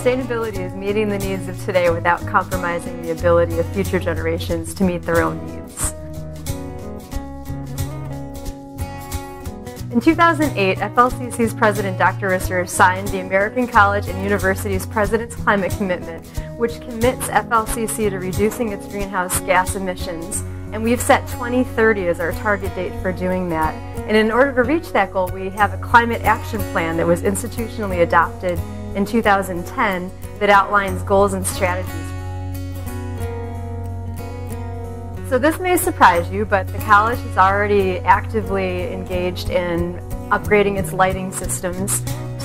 Sustainability is meeting the needs of today without compromising the ability of future generations to meet their own needs. In 2008, FLCC's President Dr. Risser signed the American College and University's President's Climate Commitment, which commits FLCC to reducing its greenhouse gas emissions. And we've set 2030 as our target date for doing that. And in order to reach that goal, we have a climate action plan that was institutionally adopted in 2010 that outlines goals and strategies. So this may surprise you, but the college is already actively engaged in upgrading its lighting systems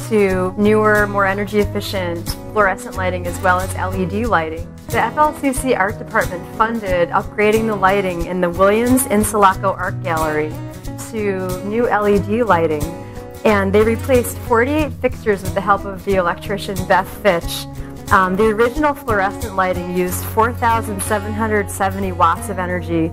to newer, more energy efficient fluorescent lighting as well as LED lighting. The FLCC Art Department funded upgrading the lighting in the Williams Insulaco Art Gallery to new LED lighting, and they replaced 48 fixtures with the help of the electrician Beth Fitch. The original fluorescent lighting used 4,770 watts of energy,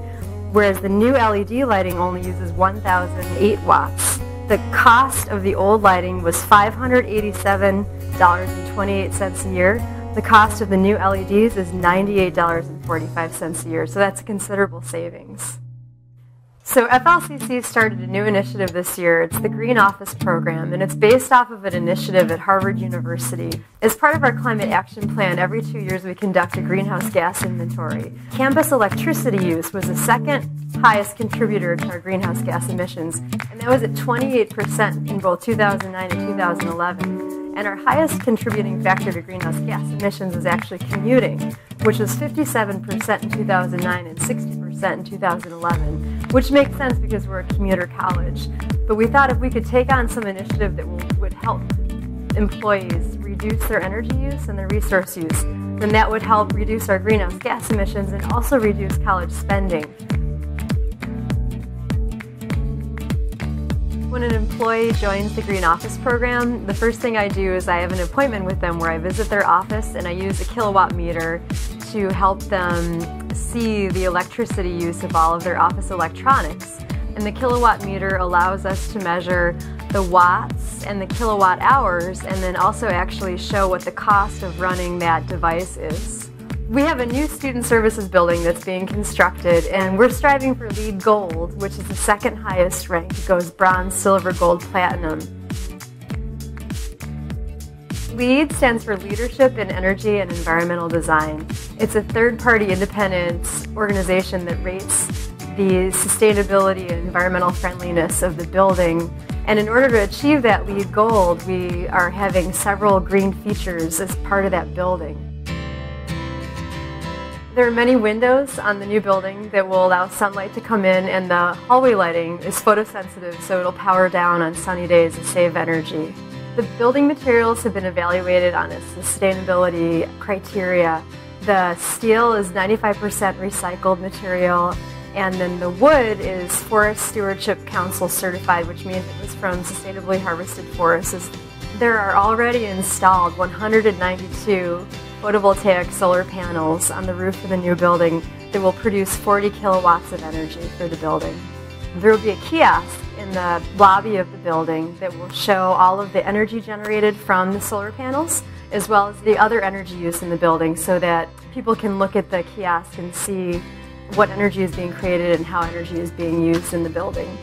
whereas the new LED lighting only uses 1,008 watts. The cost of the old lighting was $587.28 a year. The cost of the new LEDs is $98.45 a year, so that's a considerable savings. So FLCC started a new initiative this year. It's the Green Office Program, and it's based off of an initiative at Harvard University. As part of our climate action plan, every 2 years we conduct a greenhouse gas inventory. Campus electricity use was the second highest contributor to our greenhouse gas emissions, and that was at 28% in both 2009 and 2011. And our highest contributing factor to greenhouse gas emissions is actually commuting, which was 57% in 2009 and 60% in 2011, which makes sense because we're a commuter college. But we thought if we could take on some initiative that would help employees reduce their energy use and their resource use, then that would help reduce our greenhouse gas emissions and also reduce college spending. When an employee joins the Green Office Program, the first thing I do is I have an appointment with them where I visit their office and I use a kilowatt meter to help them see the electricity use of all of their office electronics. And the kilowatt meter allows us to measure the watts and the kilowatt hours and then also actually show what the cost of running that device is. We have a new student services building that's being constructed, and we're striving for LEED Gold, which is the second highest rank. It goes bronze, silver, gold, platinum. LEED stands for Leadership in Energy and Environmental Design. It's a third-party independent organization that rates the sustainability and environmental friendliness of the building. And in order to achieve that LEED Gold, we are having several green features as part of that building. There are many windows on the new building that will allow sunlight to come in, and the hallway lighting is photosensitive, so it'll power down on sunny days and save energy. The building materials have been evaluated on its sustainability criteria. The steel is 95% recycled material, and then the wood is Forest Stewardship Council certified, which means it was from sustainably harvested forests. There are already installed 192 photovoltaic solar panels on the roof of the new building that will produce 40 kilowatts of energy for the building. There will be a kiosk in the lobby of the building that will show all of the energy generated from the solar panels as well as the other energy use in the building so that people can look at the kiosk and see what energy is being created and how energy is being used in the building.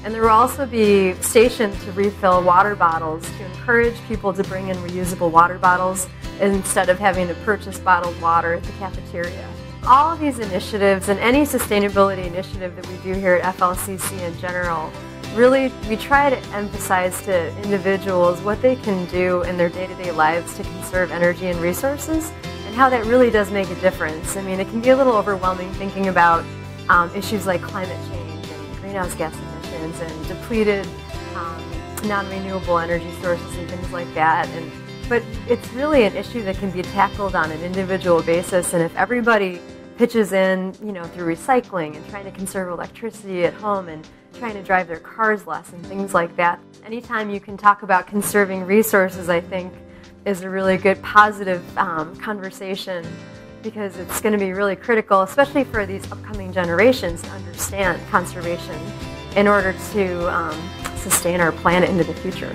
And there will also be stations to refill water bottles to encourage people to bring in reusable water bottles instead of having to purchase bottled water at the cafeteria. All of these initiatives and any sustainability initiative that we do here at FLCC in general, really we try to emphasize to individuals what they can do in their day-to-day lives to conserve energy and resources and how that really does make a difference. I mean, it can be a little overwhelming thinking about issues like climate change and greenhouse gas emissions and depleted non-renewable energy sources and things like that. But it's really an issue that can be tackled on an individual basis, and if everybody pitches in, through recycling and trying to conserve electricity at home and trying to drive their cars less and things like that, anytime you can talk about conserving resources, I think, is a really good positive conversation, because it's going to be really critical, especially for these upcoming generations, to understand conservation in order to sustain our planet into the future.